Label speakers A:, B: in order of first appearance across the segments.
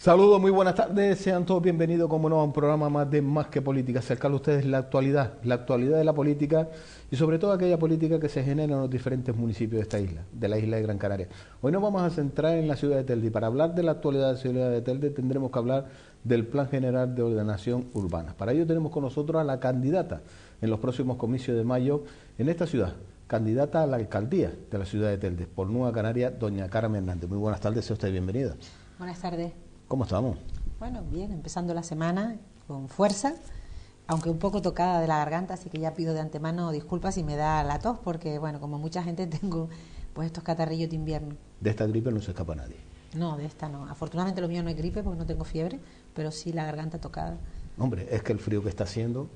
A: Saludos, muy buenas tardes, sean todos bienvenidos como no a un programa más de Más que Política, acercarle a ustedes la actualidad de la política y sobre todo aquella política que se genera en los diferentes municipios de esta isla, de la isla de Gran Canaria. Hoy nos vamos a centrar en la ciudad de Telde y para hablar de la actualidad de la ciudad de Telde tendremos que hablar del Plan General de Ordenación Urbana. Para ello tenemos con nosotros a la candidata en los próximos comicios de mayo en esta ciudad, candidata a la alcaldía de la ciudad de Telde por Nueva Canaria, doña Carmen Hernández. Muy buenas tardes, sea usted bienvenida.
B: Buenas tardes.
A: ¿Cómo estamos?
B: Bueno, bien, empezando la semana con fuerza, aunque un poco tocada de la garganta, así que ya pido de antemano disculpas si me da la tos, porque bueno, como mucha gente tengo pues estos catarrillos de invierno.
A: De esta gripe no se escapa nadie.
B: No, de esta no. Afortunadamente lo mío no es gripe porque no tengo fiebre, pero sí la garganta tocada.
A: Hombre, es que el frío que está haciendo...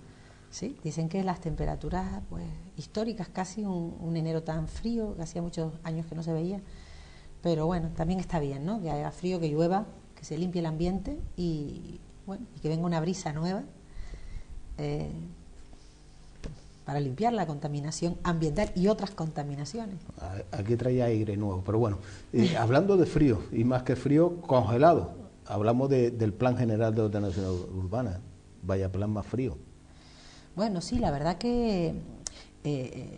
B: Sí, dicen que las temperaturas pues históricas, casi un enero tan frío, que hacía muchos años que no se veía, pero bueno, también está bien, ¿no? Que haya frío, que llueva, que se limpie el ambiente y bueno, y que venga una brisa nueva para limpiar la contaminación ambiental y otras contaminaciones.
A: Aquí trae aire nuevo, pero bueno, hablando de frío, y más que frío, congelado, hablamos del Plan General de Ordenación Urbana, vaya plan más frío.
B: Bueno, sí, la verdad que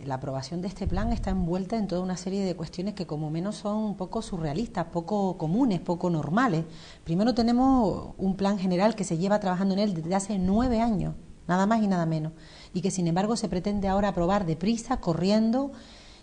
B: la aprobación de este plan está envuelta en toda una serie de cuestiones que como menos son un poco surrealistas, poco comunes, poco normales. Primero tenemos un plan general que se lleva trabajando en él desde hace 9 años, nada más y nada menos, y que sin embargo se pretende ahora aprobar deprisa, corriendo,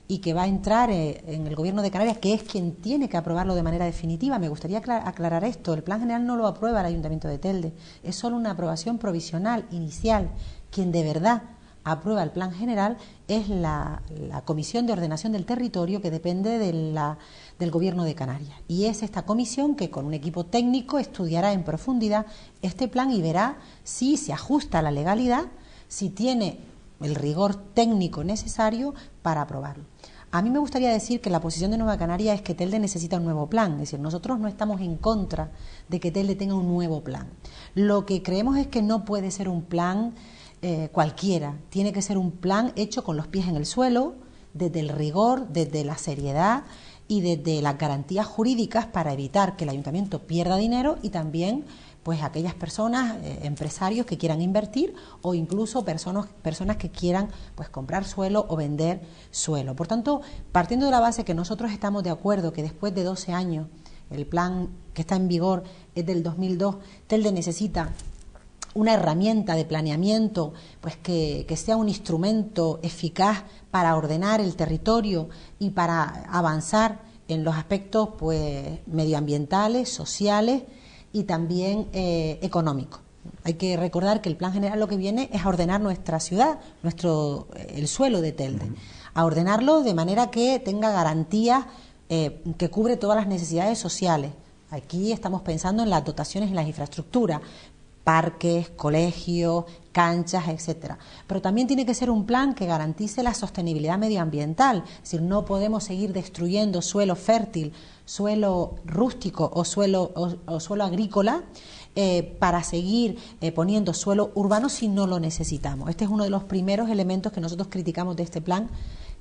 B: y que va a entrar en el Gobierno de Canarias, que es quien tiene que aprobarlo de manera definitiva. Me gustaría aclarar esto, el plan general no lo aprueba el Ayuntamiento de Telde, es solo una aprobación provisional, inicial. Quien de verdad aprueba el plan general es la Comisión de Ordenación del Territorio, que depende del Gobierno de Canarias. Y es esta comisión que con un equipo técnico estudiará en profundidad este plan y verá si se ajusta a la legalidad, si tiene el rigor técnico necesario para aprobarlo. A mí me gustaría decir que la posición de Nueva Canaria es que Telde necesita un nuevo plan, es decir, nosotros no estamos en contra de que Telde tenga un nuevo plan. Lo que creemos es que no puede ser un plan cualquiera, tiene que ser un plan hecho con los pies en el suelo, desde el rigor, desde la seriedad y desde las garantías jurídicas para evitar que el ayuntamiento pierda dinero y también pues aquellas personas, empresarios que quieran invertir o incluso personas que quieran pues comprar suelo o vender suelo. Por tanto, partiendo de la base que nosotros estamos de acuerdo que después de 12 años, el plan que está en vigor es del 2002, Telde necesita una herramienta de planeamiento pues que sea un instrumento eficaz para ordenar el territorio y para avanzar en los aspectos pues medioambientales, sociales y también económicos. Hay que recordar que el plan general lo que viene es a ordenar nuestra ciudad, el suelo de Telde, a ordenarlo de manera que tenga garantías que cubre todas las necesidades sociales. Aquí estamos pensando en las dotaciones en las infraestructuras, parques, colegios, canchas, etcétera. Pero también tiene que ser un plan que garantice la sostenibilidad medioambiental, es decir, no podemos seguir destruyendo suelo fértil, suelo rústico o suelo agrícola para seguir poniendo suelo urbano si no lo necesitamos. Este es uno de los primeros elementos que nosotros criticamos de este plan,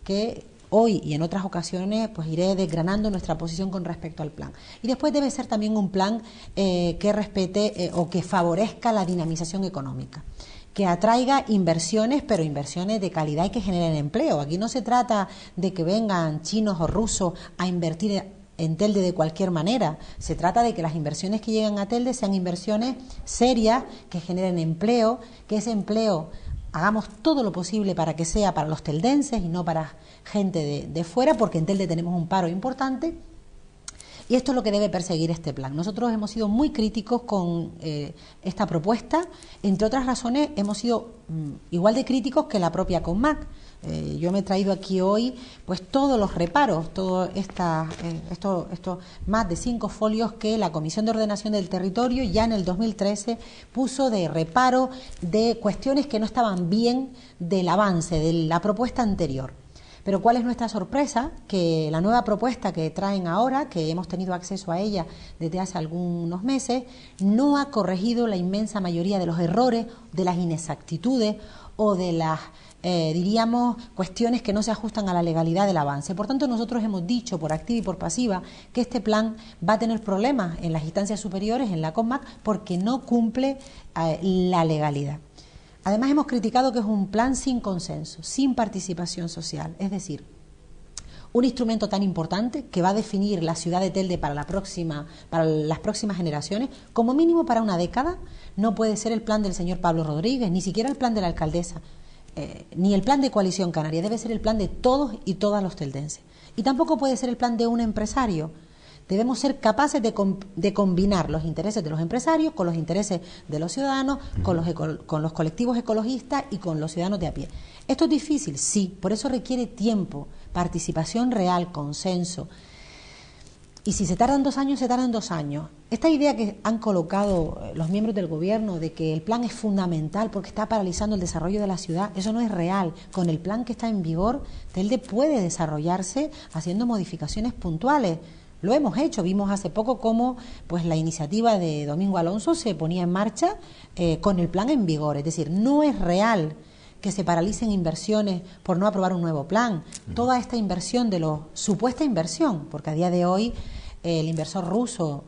B: que hoy y en otras ocasiones pues iré desgranando nuestra posición con respecto al plan. Y después debe ser también un plan que respete o que favorezca la dinamización económica, que atraiga inversiones, pero inversiones de calidad y que generen empleo. Aquí no se trata de que vengan chinos o rusos a invertir en Telde de cualquier manera. Se trata de que las inversiones que llegan a Telde sean inversiones serias, que generen empleo, que ese empleo hagamos todo lo posible para que sea para los teldenses y no para gente de fuera, porque en Telde tenemos un paro importante. Y esto es lo que debe perseguir este plan. Nosotros hemos sido muy críticos con esta propuesta, entre otras razones hemos sido igual de críticos que la propia Conmac. Yo me he traído aquí hoy pues todos los reparos, estos más de 5 folios que la Comisión de Ordenación del Territorio ya en el 2013 puso de reparo de cuestiones que no estaban bien del avance de la propuesta anterior. Pero ¿cuál es nuestra sorpresa? Que la nueva propuesta que traen ahora, que hemos tenido acceso a ella desde hace algunos meses, no ha corregido la inmensa mayoría de los errores, de las inexactitudes o de las diríamos, cuestiones que no se ajustan a la legalidad del avance. Por tanto, nosotros hemos dicho por activa y por pasiva que este plan va a tener problemas en las instancias superiores, en la CONMAC, porque no cumple la legalidad. Además, hemos criticado que es un plan sin consenso, sin participación social, es decir, un instrumento tan importante que va a definir la ciudad de Telde para las próximas generaciones, como mínimo para una década. No puede ser el plan del señor Pablo Rodríguez, ni siquiera el plan de la alcaldesa, ni el plan de Coalición Canaria. Debe ser el plan de todos y todas los teldenses. Y tampoco puede ser el plan de un empresario. Debemos ser capaces de combinar los intereses de los empresarios con los intereses de los ciudadanos, con los colectivos ecologistas y con los ciudadanos de a pie. ¿Esto es difícil? Sí, por eso requiere tiempo, participación real, consenso. Y si se tardan 2 años, se tardan 2 años. Esta idea que han colocado los miembros del gobierno de que el plan es fundamental porque está paralizando el desarrollo de la ciudad, eso no es real. Con el plan que está en vigor, Telde puede desarrollarse haciendo modificaciones puntuales. Lo hemos hecho, vimos hace poco cómo pues la iniciativa de Domingo Alonso se ponía en marcha con el plan en vigor. Es decir, no es real que se paralicen inversiones por no aprobar un nuevo plan. Toda esta inversión supuesta inversión, porque a día de hoy el inversor ruso,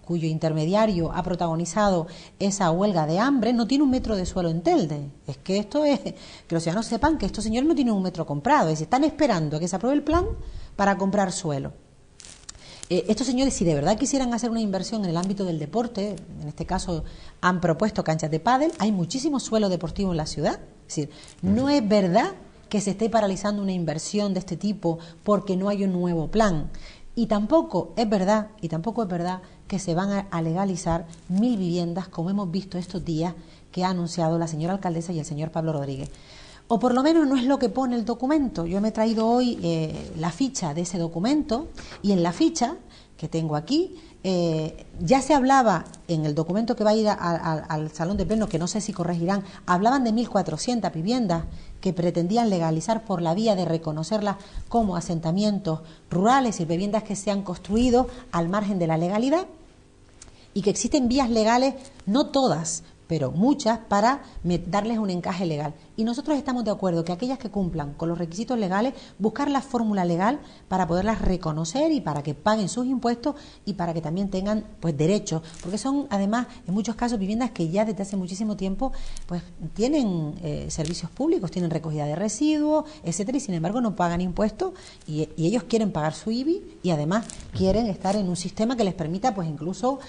B: cuyo intermediario ha protagonizado esa huelga de hambre, no tiene un metro de suelo en Telde. Es que esto es, que los ciudadanos sepan que estos señores no tienen un metro comprado, es decir, están esperando a que se apruebe el plan para comprar suelo. Estos señores, si de verdad quisieran hacer una inversión en el ámbito del deporte, en este caso han propuesto canchas de pádel, hay muchísimo suelo deportivo en la ciudad. Es decir, no es verdad que se esté paralizando una inversión de este tipo porque no hay un nuevo plan. Y tampoco es verdad que se van a legalizar 1000 viviendas, como hemos visto estos días que ha anunciado la señora alcaldesa y el señor Pablo Rodríguez. O por lo menos no es lo que pone el documento. Yo me he traído hoy la ficha de ese documento y en la ficha que tengo aquí ya se hablaba en el documento que va a ir al Salón de Pleno, que no sé si corregirán, hablaban de 1.400 viviendas que pretendían legalizar por la vía de reconocerlas como asentamientos rurales y viviendas que se han construido al margen de la legalidad y que existen vías legales, no todas, pero muchas, para darles un encaje legal. Y nosotros estamos de acuerdo que aquellas que cumplan con los requisitos legales, buscar la fórmula legal para poderlas reconocer y para que paguen sus impuestos y para que también tengan pues derechos, porque son además en muchos casos viviendas que ya desde hace muchísimo tiempo pues tienen servicios públicos, tienen recogida de residuos, etcétera, y sin embargo no pagan impuestos y ellos quieren pagar su IBI y además quieren estar en un sistema que les permita pues incluso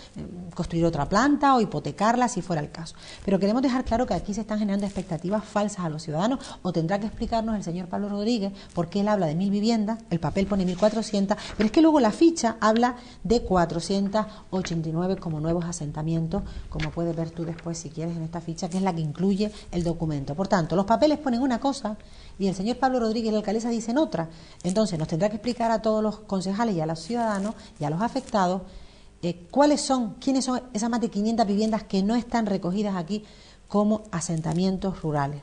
B: construir otra planta o hipotecarla si fuera el caso. Pero queremos dejar claro que aquí se están generando expectativas falsas a los ciudadanos, o tendrá que explicarnos el señor Pablo Rodríguez por qué él habla de 1000 viviendas, el papel pone 1400, pero es que luego la ficha habla de 489 como nuevos asentamientos, como puedes ver tú después si quieres en esta ficha, que es la que incluye el documento. Por tanto, los papeles ponen una cosa y el señor Pablo Rodríguez, la alcaldesa, dicen otra. Entonces nos tendrá que explicar a todos los concejales y a los ciudadanos y a los afectados quiénes son esas más de 500 viviendas que no están recogidas aquí como asentamientos rurales.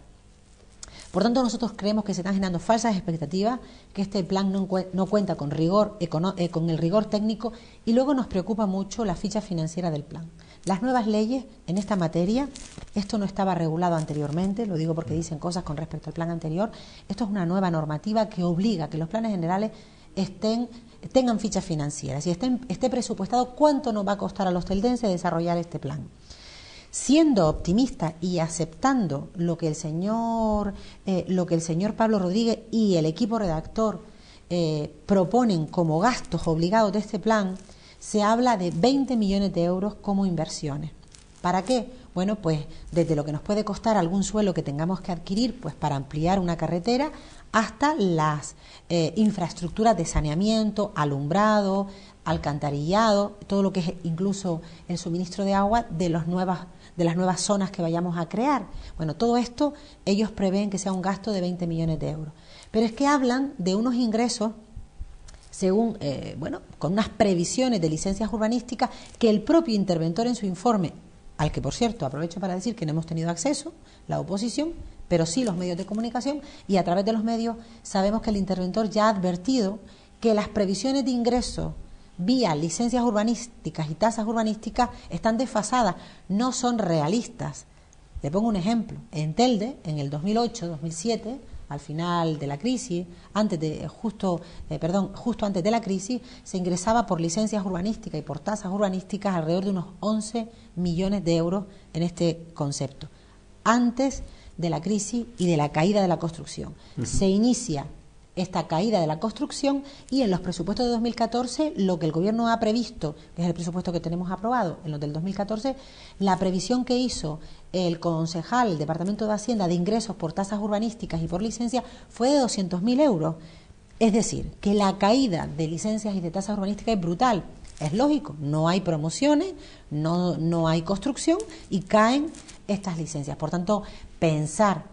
B: Por tanto, nosotros creemos que se están generando falsas expectativas, que este plan no cuenta con con el rigor técnico, y luego nos preocupa mucho la ficha financiera del plan. Las nuevas leyes en esta materia, esto no estaba regulado anteriormente, lo digo porque dicen cosas con respecto al plan anterior, esto es una nueva normativa que obliga a que los planes generales tengan fichas financieras y esté presupuestado cuánto nos va a costar a los teldenses desarrollar este plan. Siendo optimista y aceptando lo que el señor Pablo Rodríguez y el equipo redactor proponen como gastos obligados de este plan, se habla de 20 millones de euros como inversiones. ¿Para qué? Bueno, pues desde lo que nos puede costar algún suelo que tengamos que adquirir pues para ampliar una carretera, hasta las infraestructuras de saneamiento, alumbrado, alcantarillado, todo lo que es incluso el suministro de agua de las nuevas zonas que vayamos a crear. Bueno, todo esto ellos prevén que sea un gasto de 20 millones de euros. Pero es que hablan de unos ingresos según, con unas previsiones de licencias urbanísticas que el propio interventor en su informe, al que por cierto aprovecho para decir que no hemos tenido acceso, la oposición, pero sí los medios de comunicación, y a través de los medios sabemos que el interventor ya ha advertido que las previsiones de ingresos vía licencias urbanísticas y tasas urbanísticas están desfasadas, no son realistas. Le pongo un ejemplo. En Telde, en el 2008-2007, al final de la crisis, justo antes de la crisis, se ingresaba por licencias urbanísticas y por tasas urbanísticas alrededor de unos 11 millones de euros en este concepto. Antes de la crisis y de la caída de la construcción. Se inicia esta caída de la construcción y en los presupuestos de 2014 lo que el Gobierno ha previsto, que es el presupuesto que tenemos aprobado en los del 2014, la previsión que hizo el concejal, el Departamento de Hacienda, de ingresos por tasas urbanísticas y por licencias fue de 200.000 euros. Es decir, que la caída de licencias y de tasas urbanísticas es brutal. Es lógico, no hay promociones, no hay construcción y caen estas licencias. Por tanto, pensar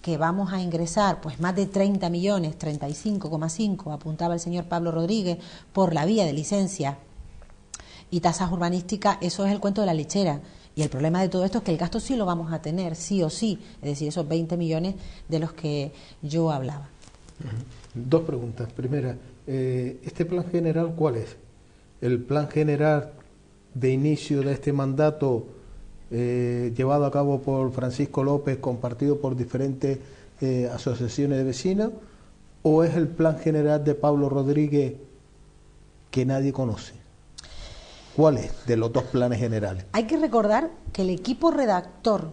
B: que vamos a ingresar pues más de 30 millones, 35,5, apuntaba el señor Pablo Rodríguez, por la vía de licencias y tasas urbanísticas, eso es el cuento de la lechera. Y el problema de todo esto es que el gasto sí lo vamos a tener, sí o sí, es decir, esos 20 millones de los que yo hablaba.
A: Dos preguntas. Primera, ¿este plan general cuál es? ¿El plan general de inicio de este mandato llevado a cabo por Francisco López, compartido por diferentes asociaciones de vecinos, o es el plan general de Pablo Rodríguez que nadie conoce? ¿Cuál es de los dos planes generales?
B: Hay que recordar que el equipo redactor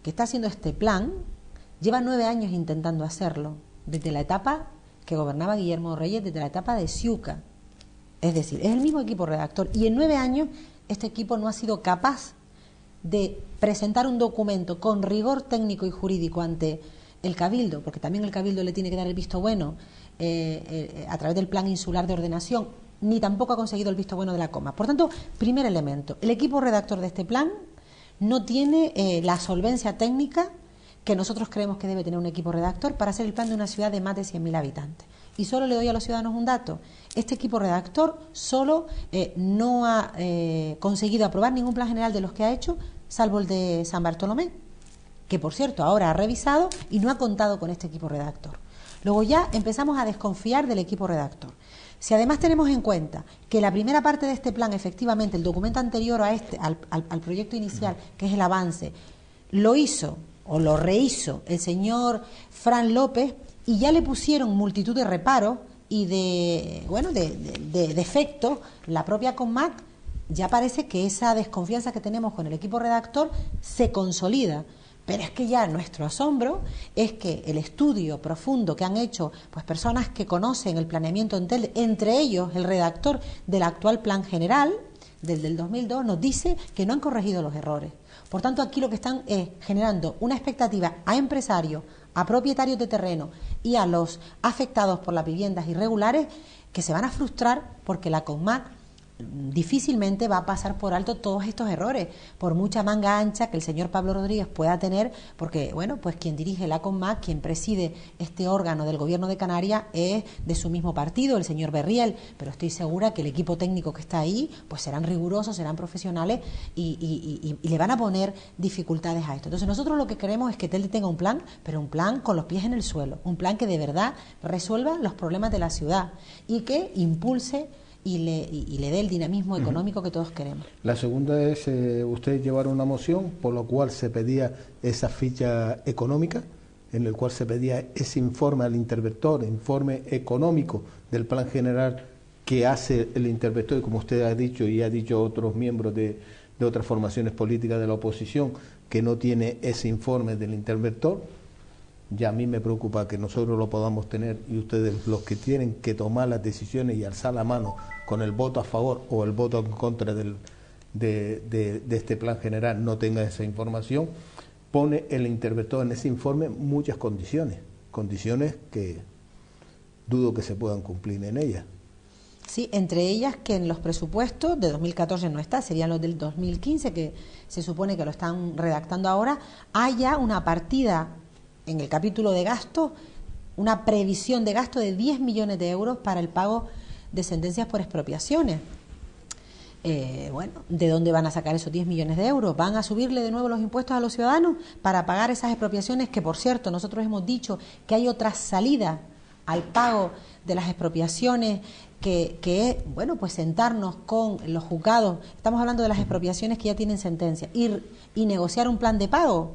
B: que está haciendo este plan lleva 9 años intentando hacerlo, desde la etapa que gobernaba Guillermo Reyes, desde la etapa de Siuca. Es decir, es el mismo equipo redactor y en 9 años este equipo no ha sido capaz de presentar un documento con rigor técnico y jurídico ante el Cabildo, porque también el Cabildo le tiene que dar el visto bueno a través del Plan Insular de Ordenación, ni tampoco ha conseguido el visto bueno de la Coma. Por tanto, primer elemento, el equipo redactor de este plan no tiene la solvencia técnica que nosotros creemos que debe tener un equipo redactor para hacer el plan de una ciudad de más de 100.000 habitantes. Y solo le doy a los ciudadanos un dato. Este equipo redactor solo no ha conseguido aprobar ningún plan general de los que ha hecho, salvo el de San Bartolomé, que por cierto ahora ha revisado y no ha contado con este equipo redactor. Luego ya empezamos a desconfiar del equipo redactor. Si además tenemos en cuenta que la primera parte de este plan, efectivamente, el documento anterior a al proyecto inicial, que es el avance, lo hizo o lo rehizo el señor Fran López, y ya le pusieron multitud de reparos y de defectos la propia Conmac, ya parece que esa desconfianza que tenemos con el equipo redactor se consolida. Pero es que ya nuestro asombro es que el estudio profundo que han hecho pues personas que conocen el planeamiento en Telde, entre ellos el redactor del actual plan general, del 2002, nos dice que no han corregido los errores. Por tanto, aquí lo que están es generando una expectativa a empresarios, a propietarios de terreno y a los afectados por las viviendas irregulares que se van a frustrar porque la Conmac difícilmente va a pasar por alto todos estos errores, por mucha manga ancha que el señor Pablo Rodríguez pueda tener, porque bueno, pues quien dirige la Conmac, quien preside este órgano del Gobierno de Canarias es de su mismo partido, el señor Berriel, pero estoy segura que el equipo técnico que está ahí pues serán rigurosos, serán profesionales y le van a poner dificultades a esto. Entonces nosotros lo que queremos es que Telde tenga un plan, pero un plan con los pies en el suelo, un plan que de verdad resuelva los problemas de la ciudad y que impulse y le dé el dinamismo económico que todos queremos.
A: La segunda es, ustedes llevaron una moción por la cual se pedía esa ficha económica, en el cual se pedía ese informe al interventor, informe económico del plan general que hace el interventor, y como usted ha dicho y ha dicho otros miembros de otras formaciones políticas de la oposición, que no tiene ese informe del interventor. Ya a mí me preocupa que nosotros lo podamos tener y ustedes, los que tienen que tomar las decisiones y alzar la mano con el voto a favor o el voto en contra de este plan general, no tengan esa información. Pone el interventor en ese informe muchas condiciones que dudo que se puedan cumplir en ellas.
B: Sí, entre ellas que en los presupuestos de 2014 no está, serían los del 2015, que se supone que lo están redactando ahora, haya una partida en el capítulo de gasto, una previsión de gasto de 10 millones de euros para el pago de sentencias por expropiaciones. ¿De dónde van a sacar esos 10 millones de euros? ¿Van a subirle de nuevo los impuestos a los ciudadanos para pagar esas expropiaciones? Que, por cierto, nosotros hemos dicho que hay otras salidas al pago de las expropiaciones, que es, bueno, pues sentarnos con los juzgados, estamos hablando de las expropiaciones que ya tienen sentencia, ir y negociar un plan de pago.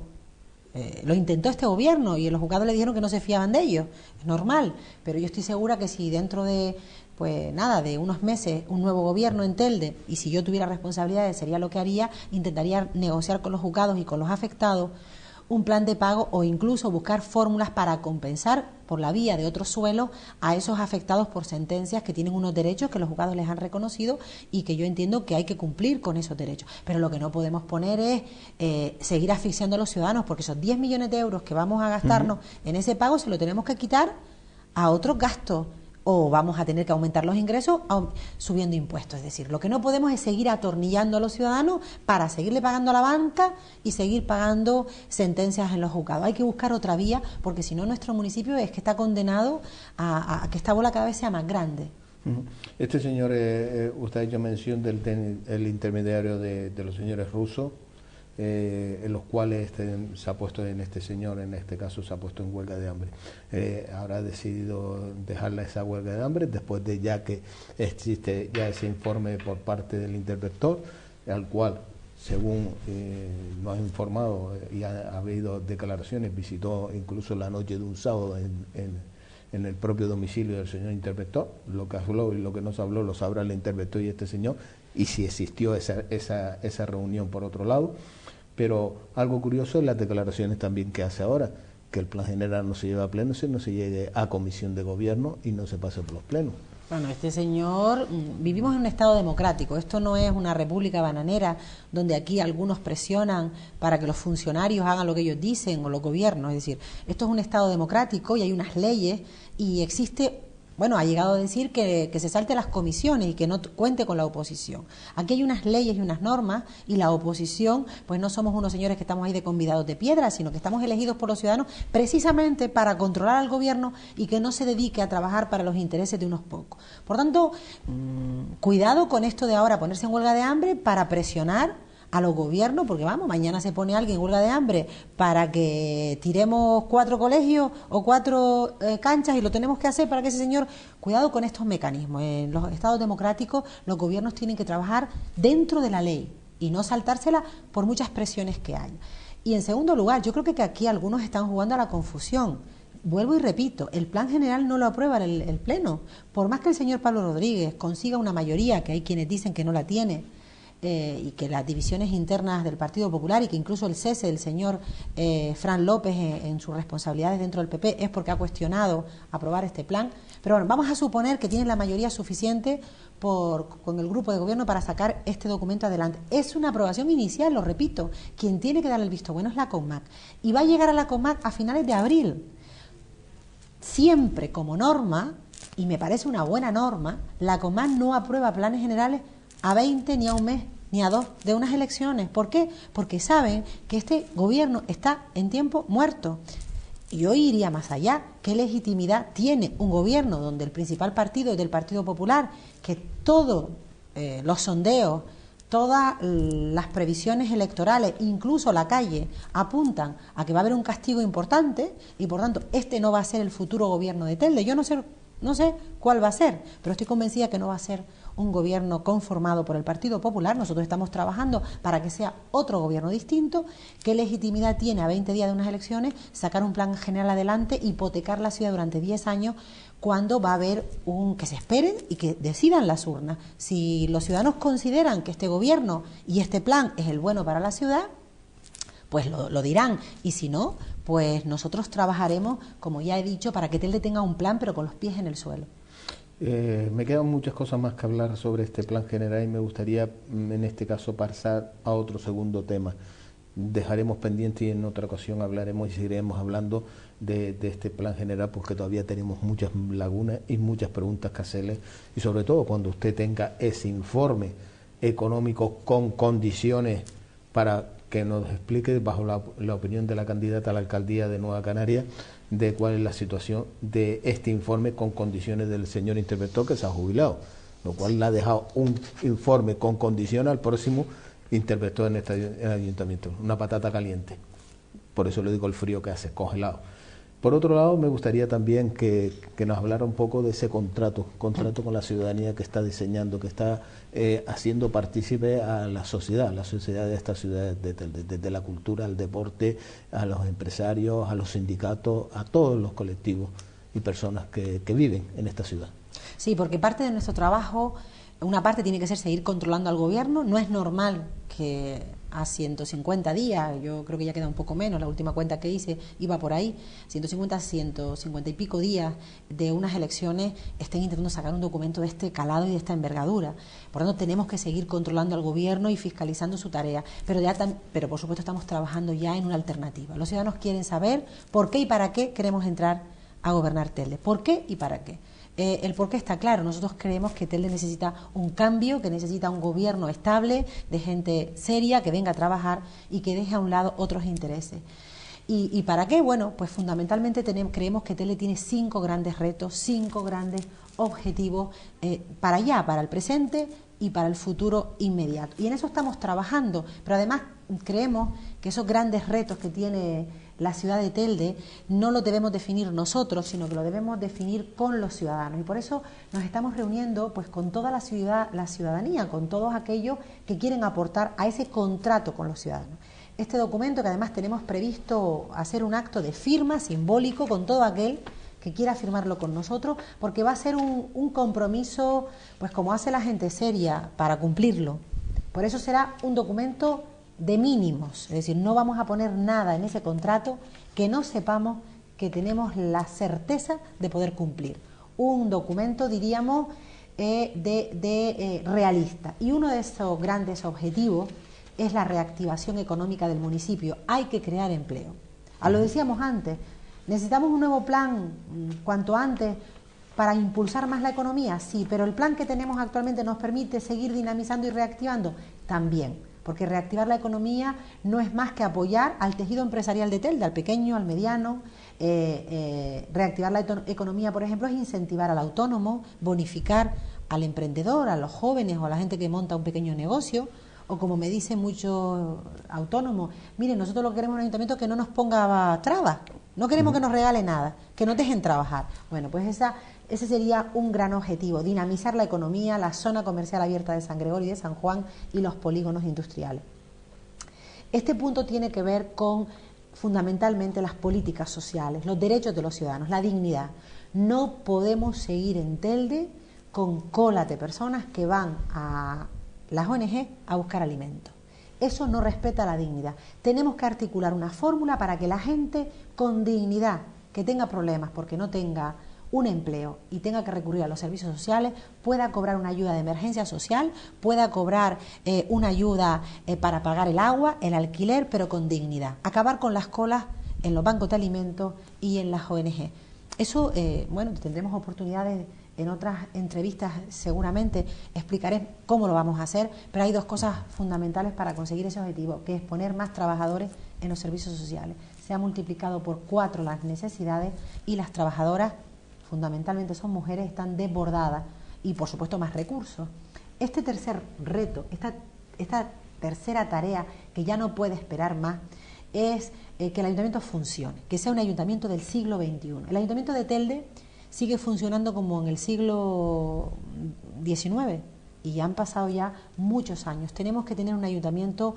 B: Lo intentó este gobierno y los juzgados le dijeron que no se fiaban de ellos, es normal, pero yo estoy segura que si dentro de, pues nada, de unos meses, un nuevo gobierno en Telde, y si yo tuviera responsabilidades sería lo que haría, intentaría negociar con los juzgados y con los afectados un plan de pago o incluso buscar fórmulas para compensar por la vía de otros suelos a esos afectados por sentencias que tienen unos derechos que los juzgados les han reconocido y que yo entiendo que hay que cumplir con esos derechos. Pero lo que no podemos poner es seguir asfixiando a los ciudadanos, porque esos 10 millones de euros que vamos a gastarnos en ese pago se lo tenemos que quitar a otros gastos, o vamos a tener que aumentar los ingresos subiendo impuestos. Es decir, lo que no podemos es seguir atornillando a los ciudadanos para seguirle pagando a la banca y seguir pagando sentencias en los juzgados. Hay que buscar otra vía, porque si no nuestro municipio es que está condenado a que esta bola cada vez sea más grande.
A: Este señor, usted ha hecho mención del intermediario de los señores rusos, en los cuales se ha puesto en este señor, en este caso se ha puesto en huelga de hambre. Habrá decidido dejarla esa huelga de hambre después de ya que existe ya ese informe por parte del interventor, al cual, según nos ha informado y ha habido declaraciones, visitó incluso la noche de un sábado en el propio domicilio del señor interventor. Lo que habló y lo que no se habló lo sabrá el interventor y este señor, y si existió esa reunión por otro lado. Pero algo curioso es las declaraciones también que hace ahora, que el plan general no se lleva a pleno, si no se llegue a comisión de gobierno y no se pase por los plenos.
B: Bueno, este señor, vivimos en un Estado democrático, esto no es una república bananera donde aquí algunos presionan para que los funcionarios hagan lo que ellos dicen o los gobiernos, es decir, esto es un Estado democrático y hay unas leyes y existe. Bueno, ha llegado a decir que se salte las comisiones y que no cuente con la oposición. Aquí hay unas leyes y unas normas y la oposición, pues no somos unos señores que estamos ahí de convidados de piedra, sino que estamos elegidos por los ciudadanos precisamente para controlar al gobierno y que no se dedique a trabajar para los intereses de unos pocos. Por tanto, cuidado con esto de ahora ponerse en huelga de hambre para presionar a los gobiernos, porque vamos, mañana se pone alguien en huelga de hambre para que tiremos 4 colegios o 4 canchas y lo tenemos que hacer para que ese señor... Cuidado con estos mecanismos. En los estados democráticos los gobiernos tienen que trabajar dentro de la ley y no saltársela por muchas presiones que hay. Y en segundo lugar, yo creo que aquí algunos están jugando a la confusión. Vuelvo y repito, el plan general no lo aprueba el Pleno. Por más que el señor Pablo Rodríguez consiga una mayoría, que hay quienes dicen que no la tiene, y que las divisiones internas del Partido Popular y que incluso el cese del señor Fran López en sus responsabilidades dentro del PP es porque ha cuestionado aprobar este plan. Pero bueno, vamos a suponer que tienen la mayoría suficiente con el grupo de gobierno para sacar este documento adelante. Es una aprobación inicial, lo repito. Quien tiene que dar el visto bueno es la CONMAC. Y va a llegar a la CONMAC a finales de abril. Siempre como norma, y me parece una buena norma, la CONMAC no aprueba planes generales a 20, ni a un mes, ni a 2 de unas elecciones. ¿Por qué? Porque saben que este gobierno está en tiempo muerto. Y yo iría más allá. ¿Qué legitimidad tiene un gobierno donde el principal partido es del Partido Popular, que todos los sondeos, todas las previsiones electorales, incluso la calle, apuntan a que va a haber un castigo importante y por tanto este no va a ser el futuro gobierno de Telde? Yo no sé cuál va a ser, pero estoy convencida que no va a ser un gobierno conformado por el Partido Popular. Nosotros estamos trabajando para que sea otro gobierno distinto. ¿Qué legitimidad tiene a 20 días de unas elecciones sacar un plan general adelante, hipotecar la ciudad durante 10 años, cuando va a haber que se esperen y que decidan las urnas? Si los ciudadanos consideran que este gobierno y este plan es el bueno para la ciudad, pues lo dirán, y si no, pues nosotros trabajaremos, como ya he dicho, para que Telde tenga un plan, pero con los pies en el suelo.
A: Me quedan muchas cosas más que hablar sobre este plan general y me gustaría en este caso pasar a otro segundo tema. Dejaremos pendiente y en otra ocasión hablaremos y seguiremos hablando de este plan general, porque todavía tenemos muchas lagunas y muchas preguntas que hacerle, y sobre todo cuando usted tenga ese informe económico con condiciones para que nos explique, bajo la opinión de la candidata a la alcaldía de Nueva Canarias, de cuál es la situación de este informe con condiciones del señor interventor que se ha jubilado, lo cual le ha dejado un informe con condiciones al próximo interventor en el ayuntamiento, una patata caliente. Por eso le digo el frío que hace, congelado. Por otro lado, me gustaría también que nos hablara un poco de ese contrato con la ciudadanía que está diseñando, que está haciendo partícipe a la sociedad de esta ciudad, desde la cultura, al deporte, a los empresarios, a los sindicatos, a todos los colectivos y personas que viven en esta ciudad.
B: Sí, porque parte de nuestro trabajo, una parte tiene que ser seguir controlando al gobierno. No es normal que a 150 días, yo creo que ya queda un poco menos, la última cuenta que hice iba por ahí, 150 y pico días de unas elecciones estén intentando sacar un documento de este calado y de esta envergadura. Por lo tanto, tenemos que seguir controlando al gobierno y fiscalizando su tarea, pero por supuesto estamos trabajando ya en una alternativa. Los ciudadanos quieren saber por qué y para qué queremos entrar a gobernar Telde, por qué y para qué. El porqué está claro. Nosotros creemos que Telde necesita un cambio, que necesita un gobierno estable, de gente seria, que venga a trabajar y que deje a un lado otros intereses. ¿Y para qué? Bueno, pues fundamentalmente creemos que Telde tiene 5 grandes retos, 5 grandes objetivos para allá, para el presente y para el futuro inmediato. Y en eso estamos trabajando, pero además creemos que esos grandes retos que tiene la ciudad de Telde no lo debemos definir nosotros, sino que lo debemos definir con los ciudadanos. Y por eso nos estamos reuniendo pues con toda la ciudadanía, con todos aquellos que quieren aportar a ese contrato con los ciudadanos. Este documento, que además tenemos previsto hacer un acto de firma simbólico con todo aquel que quiera firmarlo con nosotros, porque va a ser un compromiso, pues como hace la gente seria, para cumplirlo. Por eso será un documento de mínimos, es decir, no vamos a poner nada en ese contrato que no sepamos que tenemos la certeza de poder cumplir. Un documento, diríamos, realista. Y uno de esos grandes objetivos es la reactivación económica del municipio. Hay que crear empleo. Lo decíamos antes, necesitamos un nuevo plan cuanto antes para impulsar más la economía, sí, pero el plan que tenemos actualmente nos permite seguir dinamizando y reactivando también. Porque reactivar la economía no es más que apoyar al tejido empresarial de Telde, al pequeño, al mediano. Reactivar la economía, por ejemplo, es incentivar al autónomo, bonificar al emprendedor, a los jóvenes o a la gente que monta un pequeño negocio. O como me dicen muchos autónomos, miren, nosotros lo que queremos es un ayuntamiento que no nos ponga trabas, no queremos que nos regale nada, que nos dejen trabajar. Bueno, pues ese sería un gran objetivo, dinamizar la economía, la zona comercial abierta de San Gregorio y de San Juan y los polígonos industriales. Este punto tiene que ver con fundamentalmente las políticas sociales, los derechos de los ciudadanos, la dignidad. No podemos seguir en Telde con colas de personas que van a las ONG a buscar alimentos. Eso no respeta la dignidad. Tenemos que articular una fórmula para que la gente con dignidad, que tenga problemas porque no tenga un empleo y tenga que recurrir a los servicios sociales, pueda cobrar una ayuda de emergencia social, pueda cobrar una ayuda para pagar el agua, el alquiler, pero con dignidad. Acabar con las colas en los bancos de alimentos y en las ONG. Eso, bueno, tendremos oportunidades en otras entrevistas, seguramente explicaré cómo lo vamos a hacer, pero hay 2 cosas fundamentales para conseguir ese objetivo, que es poner más trabajadores en los servicios sociales. Se ha multiplicado por 4 las necesidades y las trabajadoras, fundamentalmente son mujeres, están desbordadas y por supuesto más recursos. Este tercer reto, esta tercera tarea que ya no puede esperar más, es que el ayuntamiento funcione, que sea un ayuntamiento del siglo XXI. El ayuntamiento de Telde sigue funcionando como en el siglo XIX y ya han pasado ya muchos años. Tenemos que tener un ayuntamiento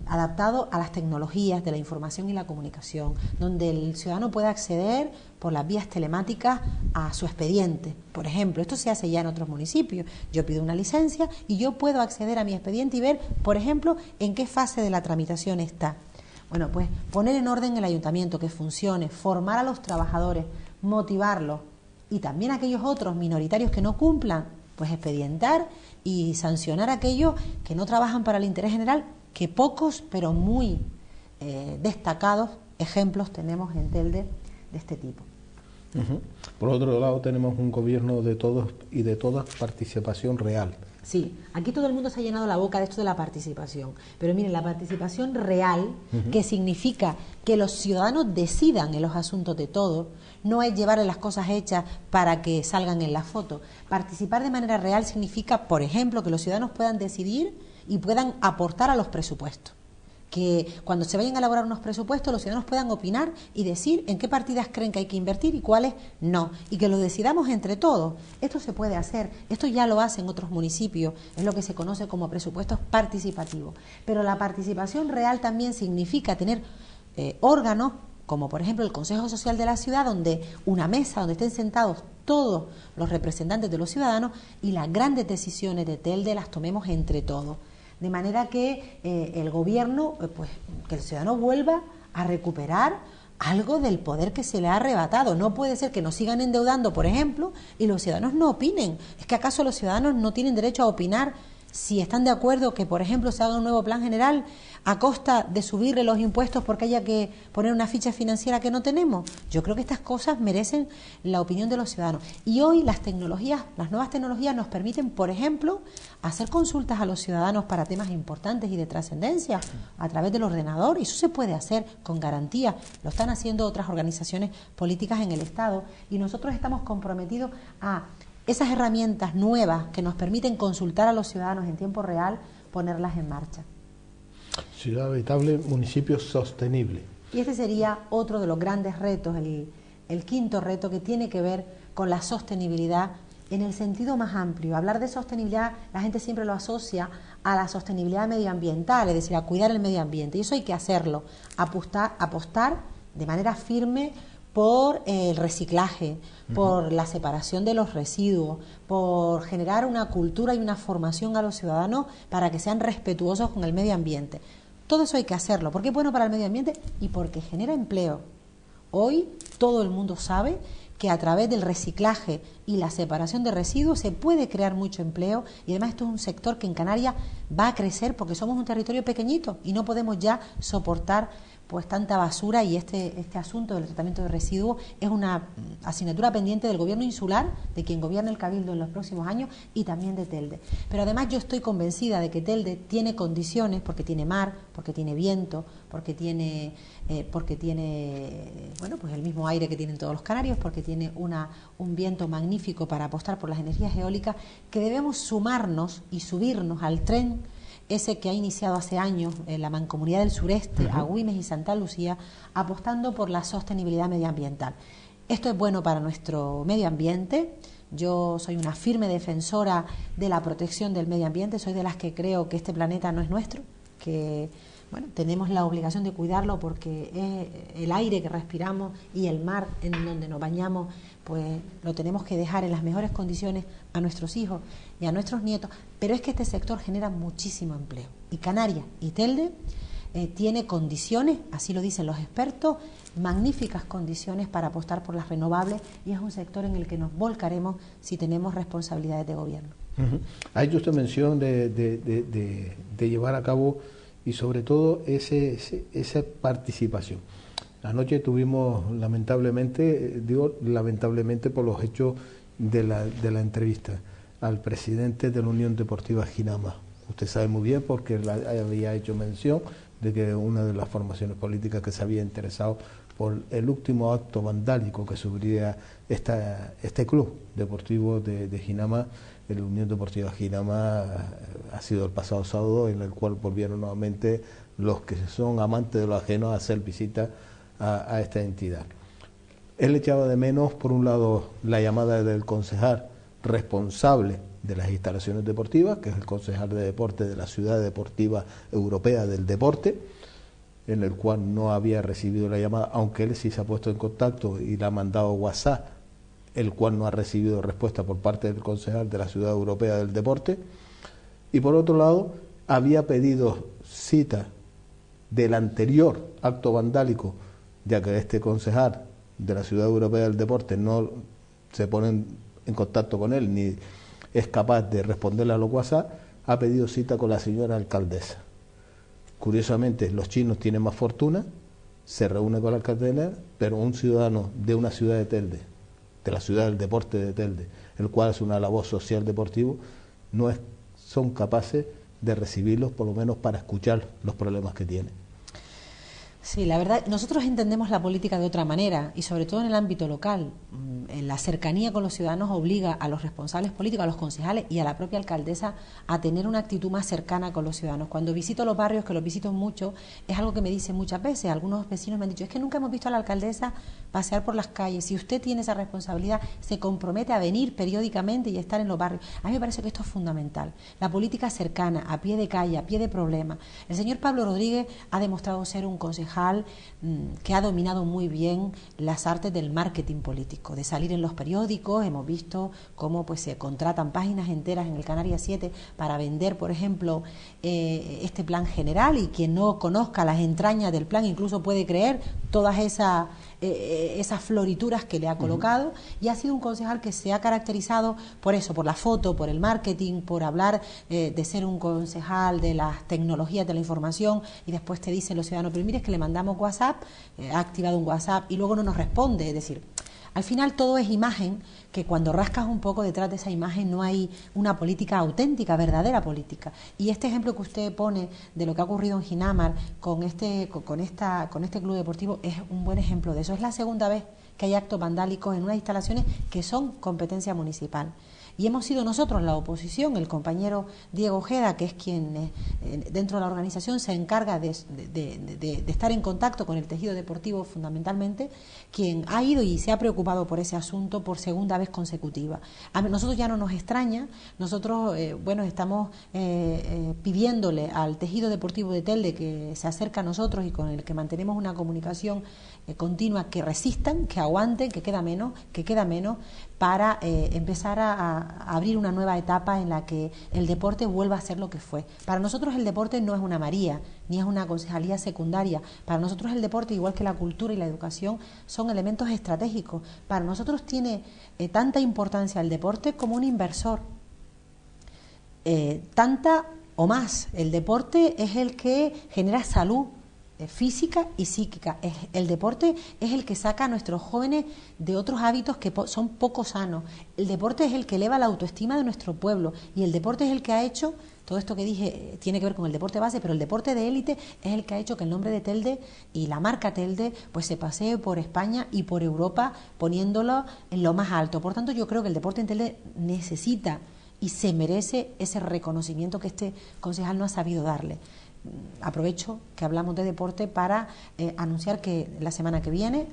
B: adaptado a las tecnologías de la información y la comunicación, donde el ciudadano pueda acceder por las vías telemáticas a su expediente. Por ejemplo, esto se hace ya en otros municipios. Yo pido una licencia y yo puedo acceder a mi expediente y ver, por ejemplo, en qué fase de la tramitación está. Bueno, pues poner en orden el ayuntamiento, que funcione, formar a los trabajadores, motivarlos y también a aquellos otros minoritarios que no cumplan, pues expedientar y sancionar a aquellos que no trabajan para el interés general, que pocos pero muy destacados ejemplos tenemos en Telde de este tipo.
A: Por otro lado, tenemos un gobierno de todos y de todas, participación real.
B: Sí, aquí todo el mundo se ha llenado la boca de esto de la participación, pero miren, la participación real, que significa que los ciudadanos decidan en los asuntos de todos, no es llevarle las cosas hechas para que salgan en la foto. Participar de manera real significa, por ejemplo, que los ciudadanos puedan decidir y puedan aportar a los presupuestos. que cuando se vayan a elaborar unos presupuestos los ciudadanos puedan opinar y decir en qué partidas creen que hay que invertir y cuáles no, y que lo decidamos entre todos. Esto se puede hacer, esto ya lo hacen otros municipios, es lo que se conoce como presupuestos participativos, pero la participación real también significa tener órganos como por ejemplo el Consejo Social de la Ciudad, donde una mesa donde estén sentados todos los representantes de los ciudadanos y las grandes decisiones de Telde las tomemos entre todos. De manera que el gobierno, pues que el ciudadano vuelva a recuperar algo del poder que se le ha arrebatado. No puede ser que nos sigan endeudando, por ejemplo, y los ciudadanos no opinen. ¿Es que acaso los ciudadanos no tienen derecho a opinar si están de acuerdo que, por ejemplo, se haga un nuevo plan general a costa de subirle los impuestos porque haya que poner una ficha financiera que no tenemos? Yo creo que estas cosas merecen la opinión de los ciudadanos. Y hoy las tecnologías, las nuevas tecnologías nos permiten, por ejemplo, hacer consultas a los ciudadanos para temas importantes y de trascendencia a través del ordenador, y eso se puede hacer con garantía. Lo están haciendo otras organizaciones políticas en el Estado, y nosotros estamos comprometidos a esas herramientas nuevas que nos permiten consultar a los ciudadanos en tiempo real, ponerlas en marcha.
A: Ciudad habitable, municipio sostenible.
B: Y este sería otro de los grandes retos, el quinto reto, que tiene que ver con la sostenibilidad en el sentido más amplio. Hablar de sostenibilidad, la gente siempre lo asocia a la sostenibilidad medioambiental, es decir, a cuidar el medio ambiente, y eso hay que hacerlo, apostar de manera firme por el reciclaje, por la separación de los residuos, por generar una cultura y una formación a los ciudadanos para que sean respetuosos con el medio ambiente. Todo eso hay que hacerlo, porque es bueno para el medio ambiente y porque genera empleo. Hoy todo el mundo sabe que a través del reciclaje y la separación de residuos se puede crear mucho empleo, y además esto es un sector que en Canarias va a crecer porque somos un territorio pequeñito y no podemos ya soportar pues tanta basura, y este asunto del tratamiento de residuos es una asignatura pendiente del gobierno insular, de quien gobierne el Cabildo en los próximos años, y también de Telde. Pero además yo estoy convencida de que Telde tiene condiciones, porque tiene mar, porque tiene viento, porque tiene bueno, pues el mismo aire que tienen todos los canarios, porque tiene un viento magnífico para apostar por las energías eólicas, que debemos sumarnos y subirnos al tren ese que ha iniciado hace años la Mancomunidad del Sureste, Agüimes y Santa Lucía, apostando por la sostenibilidad medioambiental. Esto es bueno para nuestro medio ambiente. Yo soy una firme defensora de la protección del medio ambiente, soy de las que creo que este planeta no es nuestro, que bueno, tenemos la obligación de cuidarlo porque es el aire que respiramos y el mar en donde nos bañamos, pues lo tenemos que dejar en las mejores condiciones a nuestros hijos y a nuestros nietos. Pero es que este sector genera muchísimo empleo, y Canarias y Telde tiene condiciones, así lo dicen los expertos, magníficas condiciones para apostar por las renovables, y es un sector en el que nos volcaremos si tenemos responsabilidades de gobierno.
A: Ha hecho usted mención de llevar a cabo, y sobre todo esa participación. Anoche tuvimos, lamentablemente por los hechos de la entrevista al presidente de la Unión Deportiva Ginama. Usted sabe muy bien, porque había hecho mención de que una de las formaciones políticas que se había interesado por el último acto vandálico que sufría este club deportivo de Ginama, la Unión Deportiva Ginama, ha sido el pasado sábado, en el cual volvieron nuevamente los que son amantes de lo ajeno a hacer visita a esta entidad. Él echaba de menos, por un lado, la llamada del concejal responsable de las instalaciones deportivas, que es el concejal de deporte de la Ciudad Deportiva Europea del Deporte, en el cual no había recibido la llamada, aunque él sí se ha puesto en contacto y le ha mandado WhatsApp, el cual no ha recibido respuesta por parte del concejal de la Ciudad Europea del Deporte. Y por otro lado, había pedido cita del anterior acto vandálico, ya que este concejal de la Ciudad Europea del Deporte no se pone en contacto con él ni es capaz de responderle a los WhatsApp, ha pedido cita con la señora alcaldesa. Curiosamente, los chinos tienen más fortuna, se reúne con la alcaldesa, pero un ciudadano de una ciudad de Telde, de la ciudad del deporte de Telde, el cual es una labor social deportivo, son capaces de recibirlos, por lo menos para escuchar los problemas que tienen.
B: Sí, la verdad, nosotros entendemos la política de otra manera y sobre todo en el ámbito local. En la cercanía con los ciudadanos obliga a los responsables políticos, a los concejales y a la propia alcaldesa a tener una actitud más cercana con los ciudadanos. Cuando visito los barrios, que los visito mucho, es algo que me dicen muchas veces. Algunos vecinos me han dicho, es que nunca hemos visto a la alcaldesa pasear por las calles. Si usted tiene esa responsabilidad, se compromete a venir periódicamente y estar en los barrios. A mí me parece que esto es fundamental. La política cercana, a pie de calle, a pie de problema. El señor Pablo Rodríguez ha demostrado ser un concejal que ha dominado muy bien las artes del marketing político, de salir en los periódicos. Hemos visto cómo pues se contratan páginas enteras en el Canarias 7 para vender, por ejemplo, este plan general, y quien no conozca las entrañas del plan incluso puede creer todas esas florituras que le ha colocado. Y ha sido un concejal que se ha caracterizado por eso, por la foto, por el marketing, por hablar de ser un concejal de las tecnologías de la información, y después te dicen los ciudadanos, pero mire, es que le mandamos WhatsApp, ha activado un WhatsApp y luego no nos responde. Es decir, al final todo es imagen, que cuando rascas un poco detrás de esa imagen no hay una política auténtica, verdadera política. Y este ejemplo que usted pone de lo que ha ocurrido en Ginamar con este club deportivo es un buen ejemplo de eso. Es la segunda vez que hay actos vandálicos en unas instalaciones que son competencia municipal. Y hemos sido nosotros, la oposición, el compañero Diego Ojeda, que es quien dentro de la organización se encarga de estar en contacto con el tejido deportivo fundamentalmente, quien ha ido y se ha preocupado por ese asunto por segunda vez consecutiva. A nosotros ya no nos extraña, nosotros estamos pidiéndole al tejido deportivo de Telde que se acerca a nosotros y con el que mantenemos una comunicación continua, que resistan, que aguanten, que queda menos, para empezar a abrir una nueva etapa en la que el deporte vuelva a ser lo que fue. Para nosotros el deporte no es una María, ni es una concejalía secundaria. Para nosotros el deporte, igual que la cultura y la educación, son elementos estratégicos. Para nosotros tiene tanta importancia el deporte como un inversor. Tanta o más. El deporte es el que genera salud física y psíquica. El deporte es el que saca a nuestros jóvenes de otros hábitos que son poco sanos. El deporte es el que eleva la autoestima de nuestro pueblo, y el deporte es el que ha hecho, todo esto que dije tiene que ver con el deporte base, pero el deporte de élite es el que ha hecho que el nombre de Telde y la marca Telde pues se pasee por España y por Europa, poniéndolo en lo más alto. Por tanto, yo creo que el deporte en Telde necesita y se merece ese reconocimiento que este concejal no ha sabido darle. Aprovecho que hablamos de deporte para anunciar que la semana que viene,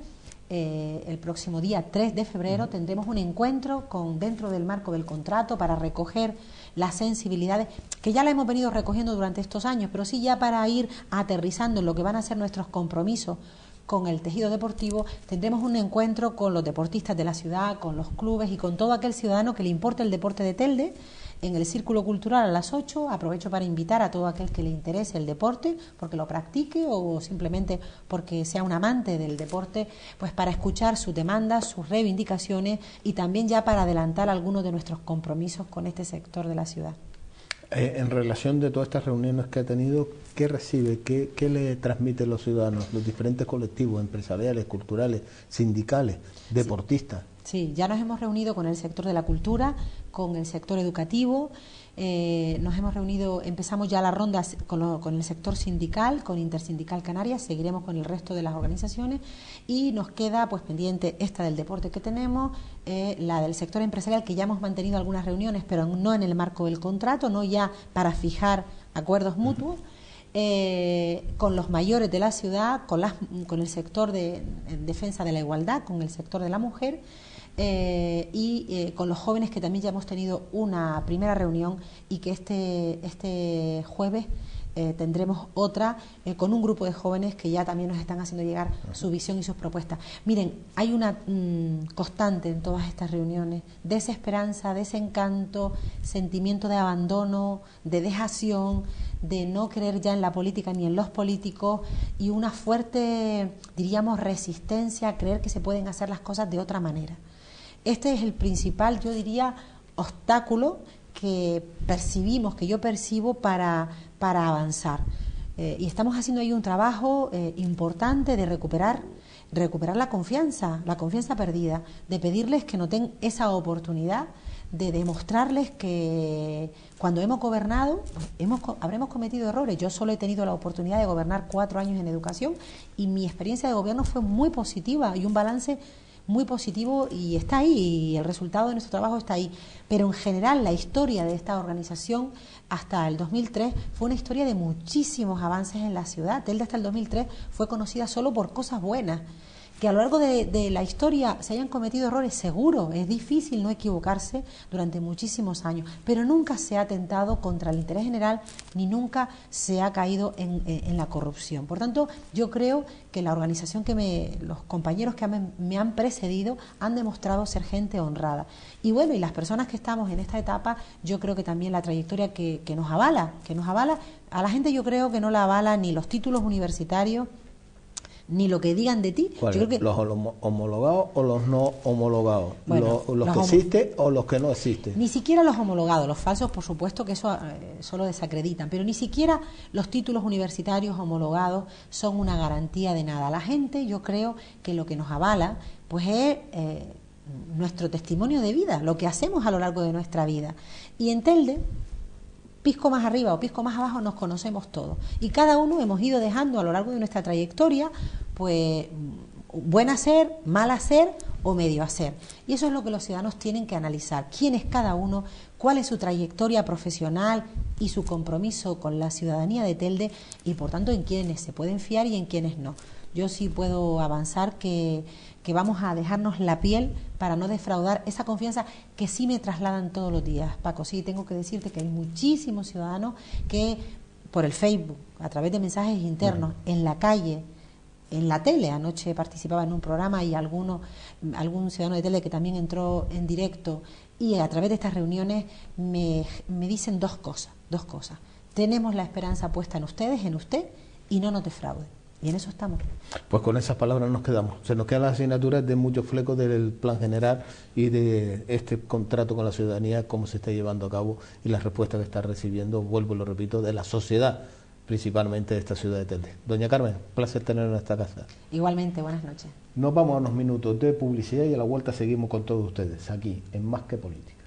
B: el próximo día 3 de febrero, tendremos un encuentro dentro del marco del contrato para recoger las sensibilidades, que ya la hemos venido recogiendo durante estos años, pero sí ya para ir aterrizando en lo que van a ser nuestros compromisos con el tejido deportivo. Tendremos un encuentro con los deportistas de la ciudad, con los clubes y con todo aquel ciudadano que le importe el deporte de Telde, en el Círculo Cultural a las 8. Aprovecho para invitar a todo aquel que le interese el deporte, porque lo practique o simplemente porque sea un amante del deporte, pues para escuchar sus demandas, sus reivindicaciones, y también ya para adelantar algunos de nuestros compromisos con este sector de la ciudad.
A: En relación de todas estas reuniones que ha tenido, ¿qué recibe? ¿Qué le transmiten los ciudadanos, los diferentes colectivos empresariales, culturales, sindicales, deportistas?
B: Sí, ya nos hemos reunido con el sector de la cultura, con el sector educativo, nos hemos reunido, empezamos ya la ronda con el sector sindical, con Intersindical Canarias, seguiremos con el resto de las organizaciones, y nos queda pues pendiente esta del deporte que tenemos, la del sector empresarial, que ya hemos mantenido algunas reuniones, pero no en el marco del contrato, no ya para fijar acuerdos mutuos. Con los mayores de la ciudad, con el sector de defensa de la igualdad, con el sector de la mujer, con los jóvenes, que también ya hemos tenido una primera reunión, y que este jueves tendremos otra con un grupo de jóvenes que ya también nos están haciendo llegar su visión y sus propuestas. Miren, hay una constante en todas estas reuniones: desesperanza, desencanto, sentimiento de abandono, de dejación, de no creer ya en la política ni en los políticos, y una fuerte, diríamos, resistencia a creer que se pueden hacer las cosas de otra manera. Este es el principal, yo diría, obstáculo que percibimos, que yo percibo para avanzar. Y estamos haciendo ahí un trabajo importante de recuperar la confianza perdida, de pedirles que nos den esa oportunidad de demostrarles que cuando hemos gobernado, pues habremos cometido errores. Yo solo he tenido la oportunidad de gobernar 4 años en educación y mi experiencia de gobierno fue muy positiva y un balance muy positivo, y está ahí, y el resultado de nuestro trabajo está ahí. Pero en general la historia de esta organización hasta el 2003 fue una historia de muchísimos avances en la ciudad. Telde hasta el 2003 fue conocida solo por cosas buenas. Que a lo largo de la historia se hayan cometido errores, seguro, es difícil no equivocarse durante muchísimos años, pero nunca se ha atentado contra el interés general ni nunca se ha caído en la corrupción. Por tanto, yo creo que la organización los compañeros que me han precedido han demostrado ser gente honrada. Y bueno, y las personas que estamos en esta etapa, yo creo que también la trayectoria que nos avala, a la gente yo creo que no la avala ni los títulos universitarios, ni lo que digan de ti. Yo creo que
A: ¿Los homologados o los no homologados?
B: Bueno,
A: ¿Los que existen o los que no existen?
B: Ni siquiera los homologados, los falsos, por supuesto que eso solo desacreditan, pero ni siquiera los títulos universitarios homologados son una garantía de nada. La gente, yo creo que lo que nos avala pues es nuestro testimonio de vida, lo que hacemos a lo largo de nuestra vida. Y en Telde, pisco más arriba o pisco más abajo, nos conocemos todos. Y cada uno hemos ido dejando a lo largo de nuestra trayectoria, pues, buen hacer, mal hacer o medio hacer. Y eso es lo que los ciudadanos tienen que analizar. ¿Quién es cada uno? ¿Cuál es su trayectoria profesional y su compromiso con la ciudadanía de Telde? Y, por tanto, en quiénes se pueden fiar y en quiénes no. Yo sí puedo avanzar que vamos a dejarnos la piel para no defraudar esa confianza que sí me trasladan todos los días. Paco, sí, tengo que decirte que hay muchísimos ciudadanos que por el Facebook, a través de mensajes internos, en la calle, en la tele, anoche participaba en un programa y algún ciudadano de Telde que también entró en directo, y a través de estas reuniones me dicen dos cosas. Tenemos la esperanza puesta en ustedes, en usted, y no nos defraude. Y en eso estamos.
A: Pues con esas palabras nos quedamos. Se nos quedan las asignaturas de muchos flecos del plan general y de este contrato con la ciudadanía, cómo se está llevando a cabo y las respuestas que está recibiendo, vuelvo y lo repito, de la sociedad, principalmente de esta ciudad de Telde. Doña Carmen, placer tenerla en esta casa.
B: Igualmente, buenas noches.
A: Nos vamos a unos minutos de publicidad y a la vuelta seguimos con todos ustedes, aquí en Más que Política.